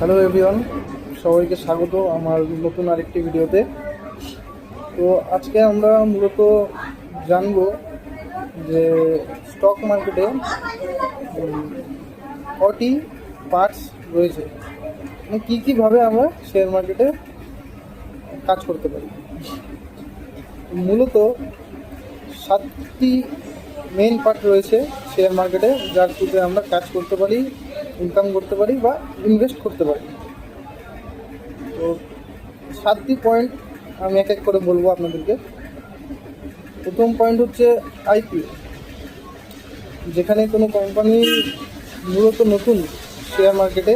Hello everyone, সবাইকে স্বাগত আমার নতুন আরেকটি ভিডিওতে। তো আজকে আমরা মূলত জানবো যে স্টক মার্কেটে কটি পার্টস রয়েছে, মানে কী কীভাবে আমরা শেয়ার মার্কেটে কাজ করতে পারি। মূলত 7টি মেন পার্ট রয়েছে শেয়ার মার্কেটে, যার থ্রুতে আমরা কাজ করতে পারি, ইনকাম করতে পারি বা ইনভেস্ট করতে পারি। তো 7টি পয়েন্ট আমি এক এক করে বলবো আপনাদেরকে। প্রথম পয়েন্ট হচ্ছে আইপিও, যেখানে কোনো কোম্পানি মূলত নতুন শেয়ার মার্কেটে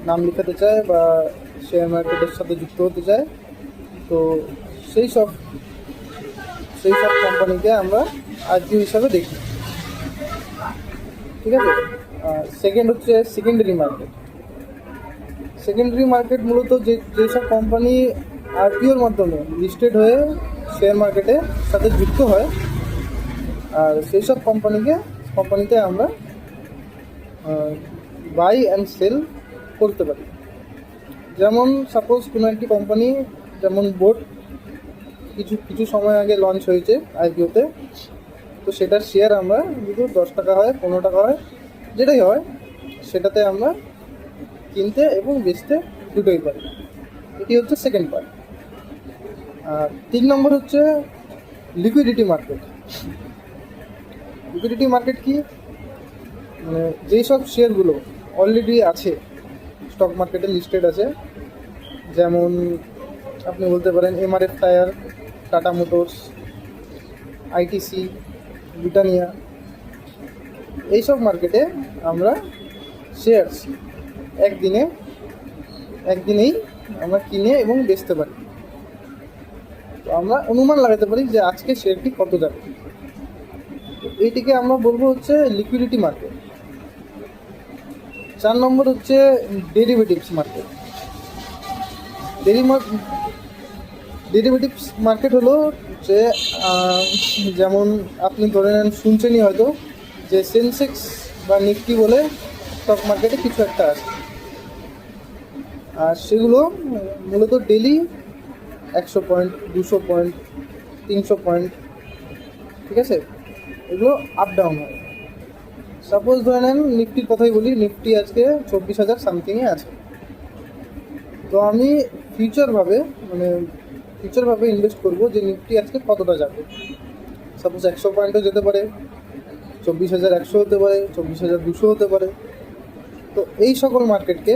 নাম লেখাতে চায় বা শেয়ার মার্কেটের সাথে যুক্ত হতে চায়, তো সেই সব কোম্পানিকে আমরা আইপিও হিসাবে দেখি। ঠিক আছে। সেকেন্ড হচ্ছে সেকেন্ডারি মার্কেট। সেকেন্ডারি মার্কেট মূলত যেসব কোম্পানি আইপিওর মাধ্যমে লিস্টেড হয়ে শেয়ার মার্কেটের সাথে যুক্ত হয়, আর সেই সব কোম্পানিতে আমরা বাই অ্যান্ড সেল করতে পারি। যেমন সাপোজ কোনো একটি কোম্পানি, যেমন বোট কিছু সময় আগে লঞ্চ হয়েছে আইপিওতে, তো সেটার শেয়ার আমরা যদি 10 টাকা হয়, 15 টাকা হয়, যেটাই হয়, সেটাতে আমরা কিনতে এবং বেচতে দুটোই পারি। এটি হচ্ছে সেকেন্ড পার্ট। আর 3 নম্বর হচ্ছে লিকুইডিটি মার্কেট। লিকুইডিটি মার্কেট কি, মানে যেই সব শেয়ারগুলো অলরেডি আছে স্টক মার্কেটে লিস্টেড আছে, যেমন আপনি বলতে পারেন MRF tyre, tata motors, ITC, Britannia, এইসব মার্কেটে আমরা শেয়ারস একদিনেই আমরা কিনে এবং বেচতে পারি। তো আমরা অনুমান লাগাতে পারি যে আজকে শেয়ারটি কত যাবে। এইটিকে আমরা বলবো হচ্ছে লিকুইডিটি মার্কেট। 4 নম্বর হচ্ছে ডেরিভেটিভস মার্কেট। ডেরিভেটিভস মার্কেট হলো যে যেমন আপনি ধরে নেন, শুনছেনই হয়তো যে সেন্সেক্স বা নিফটি বলে স্টক মার্কেটে কিছু একটা আছে, আর সেগুলো মূলত ডেলি 100 পয়েন্ট, 200 পয়েন্ট, 300 পয়েন্ট, ঠিক আছে, এগুলো আপ ডাউন হয়। সাপোজ ধরে নেন নিফটির কথাই বলি, নিফটি আজকে 24,000 সামথিংয়ে আছে। তো আমি ফিউচারভাবে ইনভেস্ট করবো যে নিফটি আজকে কতটা যাবে। সাপোজ 100 পয়েন্টও যেতে পারে, 24,100 হতে পারে, 24,200 হতে পারে। তো এই সকল মার্কেটকে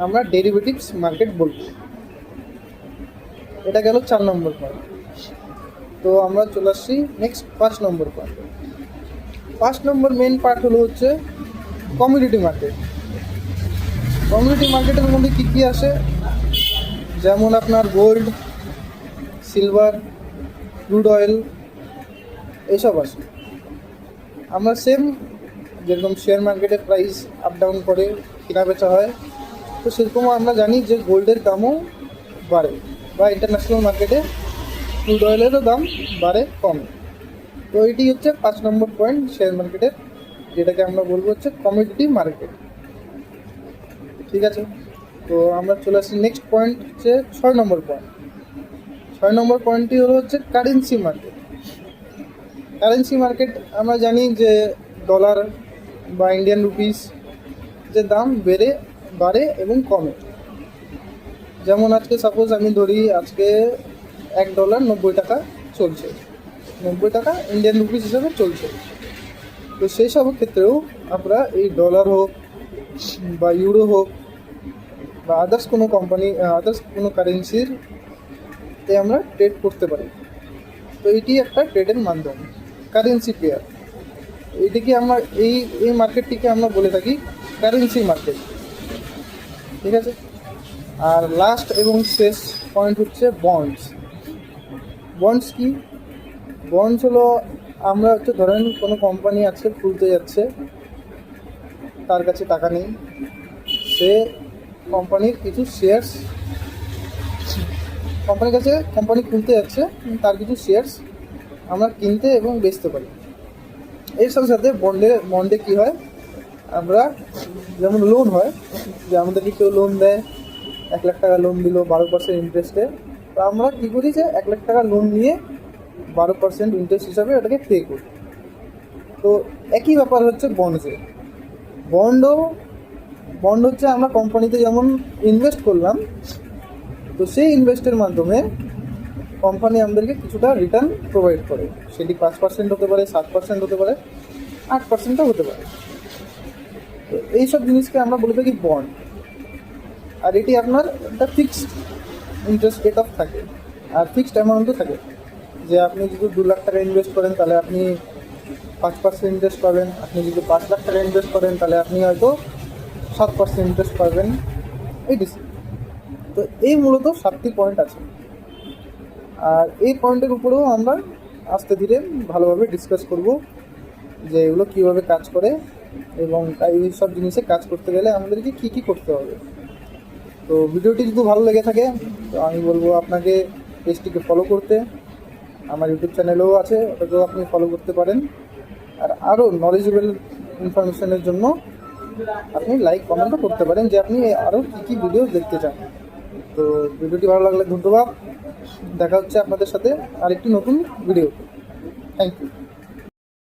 আমরা ডেরিভেটিভস মার্কেট বলব। এটা গেল 4 নম্বর পয়েন্ট। তো আমরা চলে আসছি নেক্সট 5 নম্বর পয়েন্ট। 5 নম্বর মেন পার্ট হচ্ছে কমোডিটি মার্কেট। কমোডিটি মার্কেটের মধ্যে কী আসে, যেমন আপনার গোল্ড, সিলভার, ক্রুড অয়েল, এইসব আসে। আমরা সেম যেরকম শেয়ার মার্কেটের প্রাইস আপ ডাউন করে কেনা বেচা হয়, তো সেরকম আমরা জানি যে গোল্ডের দামও বাড়ে, বা ইন্টারন্যাশনাল মার্কেটে ক্রুড অয়েলেরও দাম বাড়ে কমে। তো এটি হচ্ছে 5 নম্বর পয়েন্ট শেয়ার মার্কেটের, যেটাকে আমরা বলবো হচ্ছে কমোডিটি মার্কেট। ঠিক আছে। তো আমরা চলে আসছি নেক্সট পয়েন্ট, হচ্ছে 6 নম্বর পয়েন্ট। 6 নম্বর পয়েন্টটি হচ্ছে কারেন্সি মার্কেট। কারেন্সি মার্কেট আমরা জানি যে ডলার বা ইন্ডিয়ান রুপিস যে দাম বাড়ে এবং কমে। যেমন আজকে সাপোজ আমি ধরি, আজকে $1 90 টাকা চলছে, 90 টাকা ইন্ডিয়ান রুপিস হিসাবে চলছে। তো সেই সব ক্ষেত্রেও আমরা এই ডলার হোক বা ইউরো হোক বা আদার্স কোনো কারেন্সিতে আমরা ট্রেড করতে পারি। তো এটি একটা ট্রেডের মাধ্যম, কারেন্সি পেয়ার। এই মার্কেটটিকে আমরা বলে থাকি কারেন্সি মার্কেট। ঠিক আছে। আর লাস্ট এবং শেষ পয়েন্ট হচ্ছে বন্ডস। বন্ডস কি? বন্ডস হলো, আমরা ধরেন কোনো কোম্পানি আছে খুলতে যাচ্ছে, তার কাছে টাকা নেই, সে কোম্পানির কিছু শেয়ারস, কোম্পানি খুলতে যাচ্ছে, তার কিছু শেয়ারস আমরা কিনতে এবং বেচতে পারি। এর সাথে সাথে বন্ডে কী হয়, আমরা যেমন লোন হয়, যে আমাদেরকে কেউ লোন দেয়, 1 লাখ টাকা লোন দিল 12% ইন্টারেস্টে, তো আমরা কী করি যে 1 লাখ টাকা লোন নিয়ে 12% ইন্টারেস্ট হিসাবে ওটাকে পে করি। তো একই ব্যাপার হচ্ছে বন্ডসে। বন্ড হচ্ছে আমরা কোম্পানিতে যেমন ইনভেস্ট করলাম, তো সেই ইনভেস্টের মাধ্যমে কোম্পানি আমাদেরকে কিছুটা রিটার্ন প্রোভাইড করে। সেটি 5% হতে পারে, 7% হতে পারে, 8%ও হতে পারে। তো এইসব জিনিসকে আমরা বলে থাকি বন্ড। আর এটি আপনার একটা ফিক্সড ইন্টারেস্ট রেট অফ থাকে, আর ফিক্সড অ্যামাউন্টও থাকে। যে আপনি যদি 2 লাখ টাকা ইনভেস্ট করেন তাহলে আপনি 5% ইন্টারেস্ট পাবেন, আপনি যদি 5 লাখ টাকা ইনভেস্ট করেন তাহলে আপনি হয়তো 7% ইন্টারেস্ট পাবেন, এই ডিসি। তো এই মূলত 7টি পয়েন্ট আছে, আর এই পয়েন্টের উপরেও আমরা আস্তে ধীরে ভালোভাবে ডিসকাস করব যে এগুলো কীভাবে কাজ করে এবং এই সব জিনিসে কাজ করতে গেলে আমাদেরকে কী কী করতে হবে। তো ভিডিওটি যদি ভালো লেগে থাকে তো আমি বলবো আপনাকে পেজটিকে ফলো করতে। আমার ইউটিউব চ্যানেলও আছে, ওটাকেও আপনি ফলো করতে পারেন। আর আরও নলেজেবল ইনফরমেশনের জন্য আপনি লাইক কমেন্টও করতে পারেন যে আপনি আরও কী কী ভিডিও দেখতে চান। তো ভিডিওটি ভালো লাগলে ধন্যবাদ, দেখা হচ্ছে আপনাদের সাথে আরেকটি নতুন ভিডিও। Thank you.